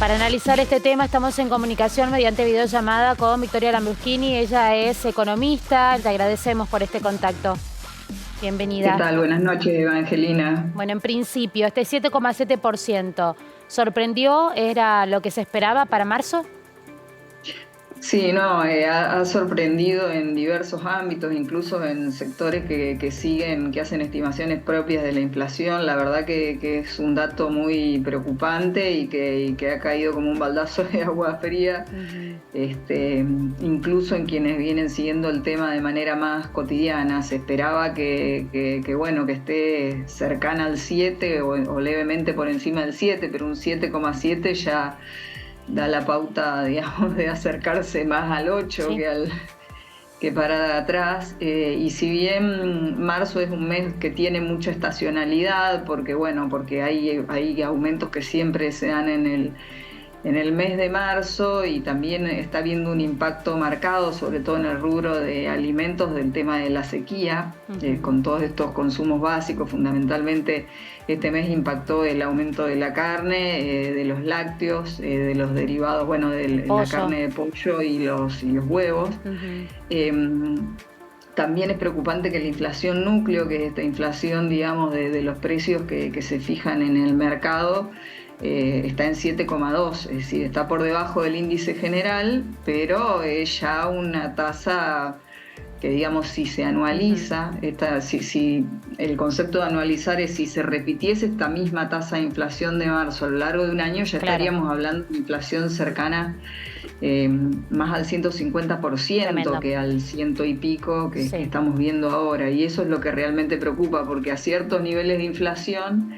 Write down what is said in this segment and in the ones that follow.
Para analizar este tema estamos en comunicación mediante videollamada con Victoria Lambruschini. Ella es economista. Te agradecemos por este contacto. Bienvenida. ¿Qué tal? Buenas noches, Evangelina. Bueno, en principio, este 7,7%, ¿sorprendió? ¿Era lo que se esperaba para marzo? Sí, no, ha sorprendido en diversos ámbitos, incluso en sectores que hacen estimaciones propias de la inflación. La verdad que es un dato muy preocupante y que ha caído como un baldazo de agua fría, incluso en quienes vienen siguiendo el tema de manera más cotidiana. Se esperaba que esté cercana al 7 o levemente por encima del 7, pero un 7,7 ya da la pauta, digamos, de acercarse más al 8 sí, que para atrás. Y si bien marzo es un mes que tiene mucha estacionalidad, porque hay aumentos que siempre se dan en el mes de marzo, y también está habiendo un impacto marcado, sobre todo en el rubro de alimentos, del tema de la sequía, con todos estos consumos básicos. Fundamentalmente este mes impactó el aumento de la carne, de los lácteos, de los derivados, de la carne de pollo y los huevos. También es preocupante que la inflación núcleo, que es esta inflación, digamos, de los precios que se fijan en el mercado, está en 7,2, es decir, está por debajo del índice general, pero es ya una tasa que, digamos, si se anualiza, si el concepto de anualizar es si se repitiese esta misma tasa de inflación de marzo a lo largo de un año, ya estaríamos hablando de inflación cercana más al 150%. Tremendo. Que al 100 y pico que estamos viendo ahora. Y eso es lo que realmente preocupa, porque a ciertos niveles de inflación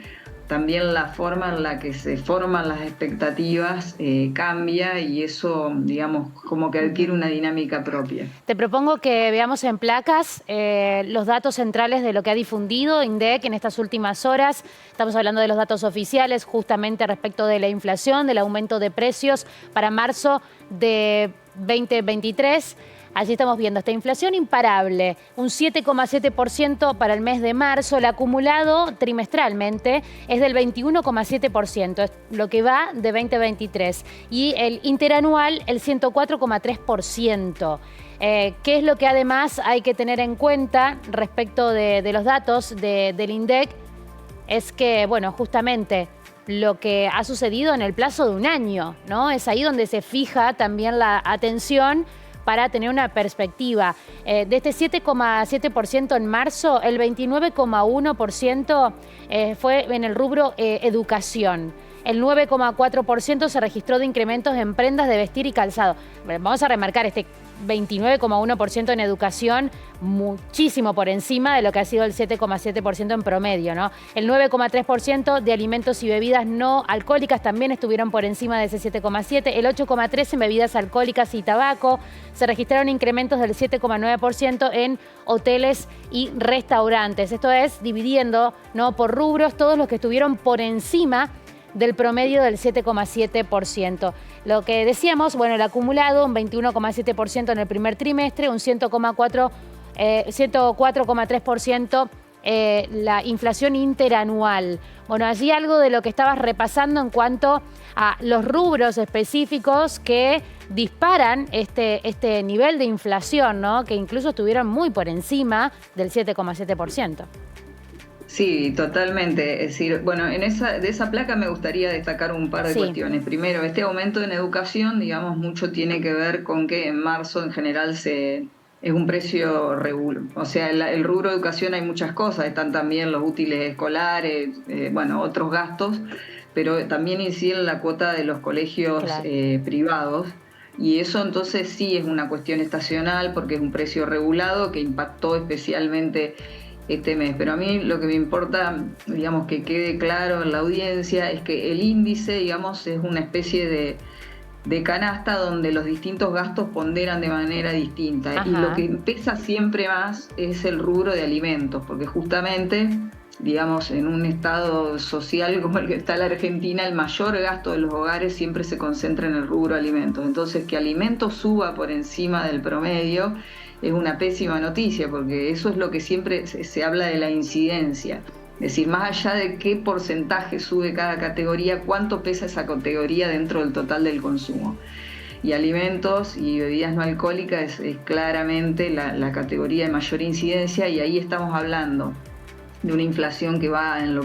también la forma en la que se forman las expectativas cambia, y eso, digamos, como que adquiere una dinámica propia. Te propongo que veamos en placas los datos centrales de lo que ha difundido INDEC en estas últimas horas. Estamos hablando de los datos oficiales justamente respecto de la inflación, del aumento de precios para marzo de 2023. Allí estamos viendo esta inflación imparable, un 7,7% para el mes de marzo. El acumulado trimestralmente es del 21,7%, es lo que va de 2023. Y el interanual, el 104,3%. ¿Qué es lo que además hay que tener en cuenta respecto de los datos del INDEC? Es que, bueno, justamente lo que ha sucedido en el plazo de un año, ¿no? Es ahí donde se fija también la atención para tener una perspectiva. De este 7,7% en marzo, el 29,1% fue en el rubro educación. El 9,4% se registró de incrementos en prendas de vestir y calzado. Vamos a remarcar este 29,1% en educación, muchísimo por encima de lo que ha sido el 7,7% en promedio, ¿no? El 9,3% de alimentos y bebidas no alcohólicas también estuvieron por encima de ese 7,7%. El 8,3% en bebidas alcohólicas y tabaco. Se registraron incrementos del 7,9% en hoteles y restaurantes. Esto es dividiendo, ¿no?, por rubros todos los que estuvieron por encima del promedio del 7,7%. Lo que decíamos, bueno, el acumulado, un 21,7% en el primer trimestre, un 104,3% la inflación interanual. Bueno, allí algo de lo que estabas repasando en cuanto a los rubros específicos que disparan este nivel de inflación, ¿no?, que incluso estuvieron muy por encima del 7,7%. Sí, totalmente. Es decir, bueno, de esa placa me gustaría destacar un par de cuestiones. Primero, este aumento en educación, digamos, mucho tiene que ver con que en marzo en general es un precio regular. O sea, el rubro de educación hay muchas cosas, están también los útiles escolares, otros gastos, pero también incide en la cuota de los colegios privados. Y eso entonces sí es una cuestión estacional, porque es un precio regulado que impactó especialmente este mes. Pero a mí lo que me importa, digamos, que quede claro en la audiencia, es que el índice, digamos, es una especie de canasta donde los distintos gastos ponderan de manera distinta. Ajá. Y lo que pesa siempre más es el rubro de alimentos, porque justamente, digamos, en un estado social como el que está la Argentina, el mayor gasto de los hogares siempre se concentra en el rubro alimentos. Entonces, que alimentos suba por encima del promedio es una pésima noticia, porque eso es lo que siempre se habla de la incidencia. Es decir, más allá de qué porcentaje sube cada categoría, cuánto pesa esa categoría dentro del total del consumo. Y alimentos y bebidas no alcohólicas es claramente la categoría de mayor incidencia, y ahí estamos hablando de una inflación que va en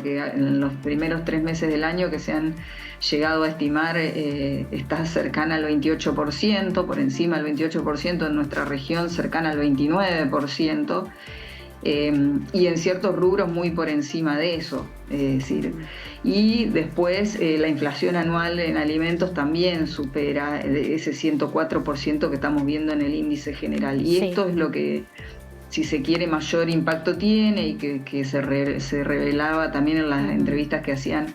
los primeros 3 meses del año, que se han llegado a estimar, está cercana al 28%, por encima del 28%, en nuestra región cercana al 29%. Y en ciertos rubros muy por encima de eso. Es decir, y después la inflación anual en alimentos también supera ese 104% que estamos viendo en el índice general. Y esto es lo que, si se quiere, mayor impacto tiene, y que se revelaba también en las entrevistas que hacían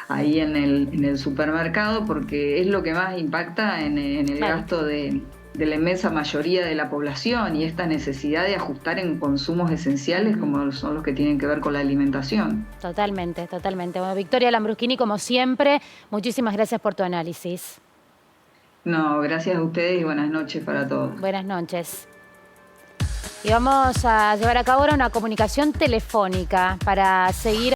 ahí en el supermercado, porque es lo que más impacta en el gasto de la inmensa mayoría de la población, y esta necesidad de ajustar en consumos esenciales como son los que tienen que ver con la alimentación. Totalmente, totalmente. Bueno, Victoria Lambruschini, como siempre, muchísimas gracias por tu análisis. No, gracias a ustedes y buenas noches para todos. Buenas noches. Y vamos a llevar a cabo ahora una comunicación telefónica para seguir